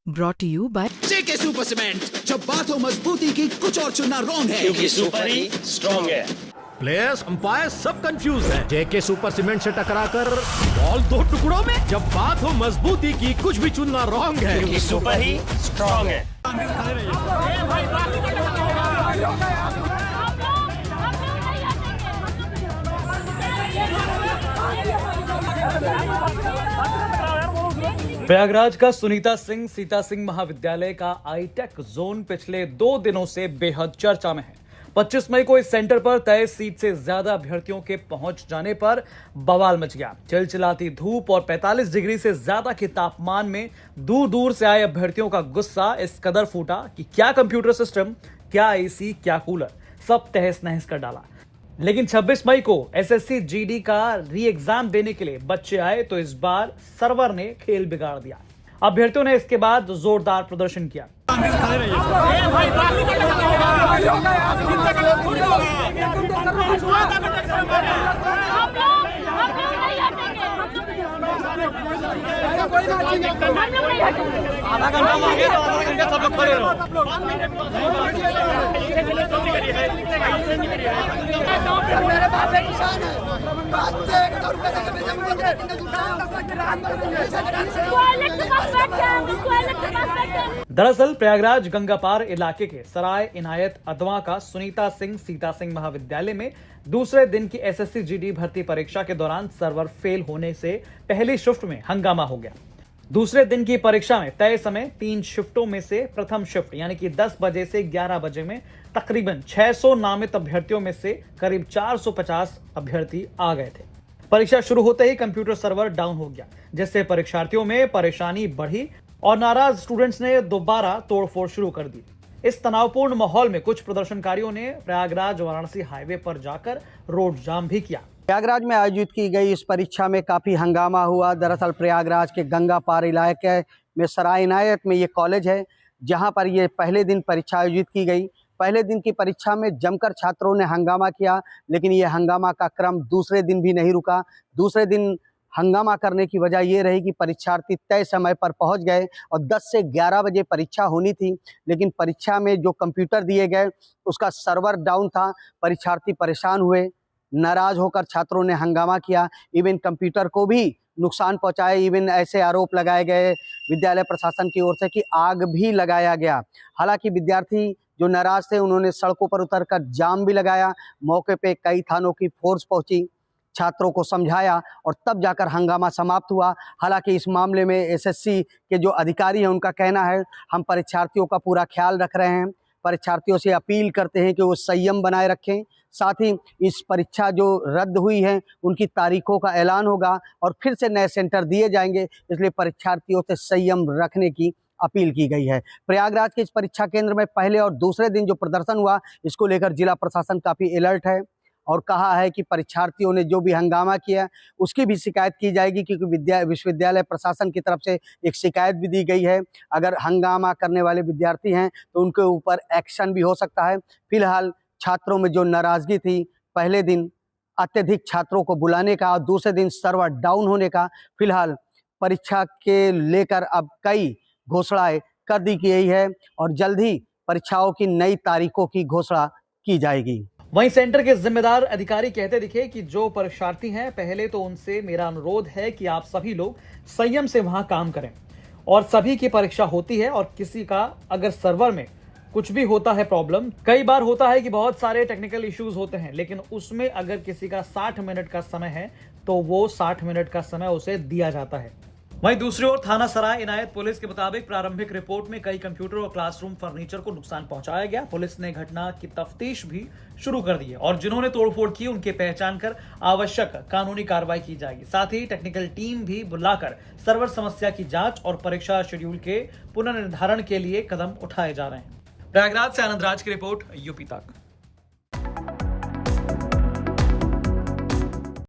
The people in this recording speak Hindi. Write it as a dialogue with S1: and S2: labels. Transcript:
S1: Brought to you by
S2: JK super cement. जब बात हो मजबूती की, कुछ और चुनना रॉन्ग है,
S3: क्योंकि सुपर ही स्ट्रॉन्ग है।
S4: प्लेयर्स अंपायर सब कंफ्यूज हैं। जेके सुपर सीमेंट से टकराकर बॉल दो टुकड़ों में। जब बात हो मजबूती की, कुछ भी चुनना रॉन्ग है,
S3: क्योंकि सुपर ही स्ट्रॉन्ग है।
S5: प्रयागराज का सुनीता सिंह सीता सिंह महाविद्यालय का आईटेक जोन पिछले 2 दिनों से बेहद चर्चा में है। 25 मई को इस सेंटर पर तय सीट से ज्यादा अभ्यर्थियों के पहुंच जाने पर बवाल मच गया। चिलचिलाती धूप और 45 डिग्री से ज्यादा के तापमान में दूर दूर से आए अभ्यर्थियों का गुस्सा इस कदर फूटा कि क्या कंप्यूटर सिस्टम, क्या एसी, क्या कूलर, सब तहस नहस कर डाला। लेकिन 26 मई को एसएससी जीडी का री एग्जाम देने के लिए बच्चे आए तो इस बार सर्वर ने खेल बिगाड़ दिया। अभ्यर्थियों ने इसके बाद जोरदार प्रदर्शन किया।
S6: आधा घंटा मांगे तो आधा घंटा सब लोग खड़े रहो।
S5: दरअसल प्रयागराज गंगापार इलाके के सराय इनायत अदवा का सुनीता सिंह सीता सिंह महाविद्यालय में दूसरे दिन की एसएससी जीडी भर्ती परीक्षा के दौरान सर्वर फेल होने से पहली शिफ्ट में हंगामा हो गया। दूसरे दिन की परीक्षा में तय समय 3 शिफ्टों में से प्रथम शिफ्ट यानी कि 10 बजे से 11 बजे में तकरीबन 600 नामित अभ्यर्थियों में से करीब 450 अभ्यर्थी आ गए थे। परीक्षा शुरू होते ही कंप्यूटर सर्वर डाउन हो गया, जिससे परीक्षार्थियों में परेशानी बढ़ी और नाराज स्टूडेंट्स ने दोबारा तोड़फोड़ शुरू कर दी। इस तनावपूर्ण माहौल में कुछ प्रदर्शनकारियों ने प्रयागराज वाराणसी हाईवे पर जाकर रोड जाम भी किया।
S7: प्रयागराज में आयोजित की गई इस परीक्षा में काफ़ी हंगामा हुआ। दरअसल प्रयागराज के गंगापार इलाके में सराय इनायत में ये कॉलेज है, जहां पर ये पहले दिन परीक्षा आयोजित की गई। पहले दिन की परीक्षा में जमकर छात्रों ने हंगामा किया, लेकिन ये हंगामा का क्रम दूसरे दिन भी नहीं रुका। दूसरे दिन हंगामा करने की वजह ये रही कि परीक्षार्थी तय समय पर पहुंच गए और 10 से 11 बजे परीक्षा होनी थी, लेकिन परीक्षा में जो कंप्यूटर दिए गए उसका सर्वर डाउन था। परीक्षार्थी परेशान हुए, नाराज होकर छात्रों ने हंगामा किया। इवन कंप्यूटर को भी नुकसान पहुंचाया। इवन ऐसे आरोप लगाए गए विद्यालय प्रशासन की ओर से कि आग भी लगाया गया। हालांकि विद्यार्थी जो नाराज थे उन्होंने सड़कों पर उतरकर जाम भी लगाया। मौके पे कई थानों की फोर्स पहुंची, छात्रों को समझाया और तब जाकर हंगामा समाप्त हुआ। हालांकि इस मामले में एसएससी के जो अधिकारी हैं उनका कहना है, हम परीक्षार्थियों का पूरा ख्याल रख रहे हैं। परीक्षार्थियों से अपील करते हैं कि वो संयम बनाए रखें। साथ ही इस परीक्षा जो रद्द हुई है उनकी तारीखों का ऐलान होगा और फिर से नए सेंटर दिए जाएंगे, इसलिए परीक्षार्थियों से संयम रखने की अपील की गई है। प्रयागराज के इस परीक्षा केंद्र में पहले और दूसरे दिन जो प्रदर्शन हुआ, इसको लेकर जिला प्रशासन काफ़ी अलर्ट है और कहा है कि परीक्षार्थियों ने जो भी हंगामा किया उसकी भी शिकायत की जाएगी, क्योंकि विश्वविद्यालय प्रशासन की तरफ से एक शिकायत भी दी गई है। अगर हंगामा करने वाले विद्यार्थी हैं तो उनके ऊपर एक्शन भी हो सकता है। फिलहाल छात्रों में जो नाराज़गी थी, पहले दिन अत्यधिक छात्रों को बुलाने का और दूसरे दिन सर्वर डाउन होने का, फिलहाल परीक्षा के लेकर अब कई घोषणाएं कर दी गई है और जल्द ही परीक्षाओं की नई तारीखों की घोषणा की जाएगी।
S5: वहीं सेंटर के जिम्मेदार अधिकारी कहते दिखे कि जो परीक्षार्थी हैं, पहले तो उनसे मेरा अनुरोध है कि आप सभी लोग संयम से वहां काम करें और सभी की परीक्षा होती है और किसी का अगर सर्वर में कुछ भी होता है प्रॉब्लम, कई बार होता है कि बहुत सारे टेक्निकल इश्यूज होते हैं, लेकिन उसमें अगर किसी का 60 मिनट का समय है तो वो 60 मिनट का समय उसे दिया जाता है। वहीं दूसरी ओर थाना सराय इनायत पुलिस के मुताबिक प्रारंभिक रिपोर्ट में कई कंप्यूटर और क्लासरूम फर्नीचर को नुकसान पहुंचाया गया। पुलिस ने घटना की तफ्तीश भी शुरू कर दी है और जिन्होंने तोड़फोड़ की उनके पहचान कर आवश्यक कानूनी कार्रवाई की जाएगी। साथ ही टेक्निकल टीम भी बुलाकर सर्वर समस्या की जांच और परीक्षा शेड्यूल के पुनर्निर्धारण के लिए कदम उठाए जा रहे हैं। प्रयागराज से आनंद राज की रिपोर्ट, यूपी तक।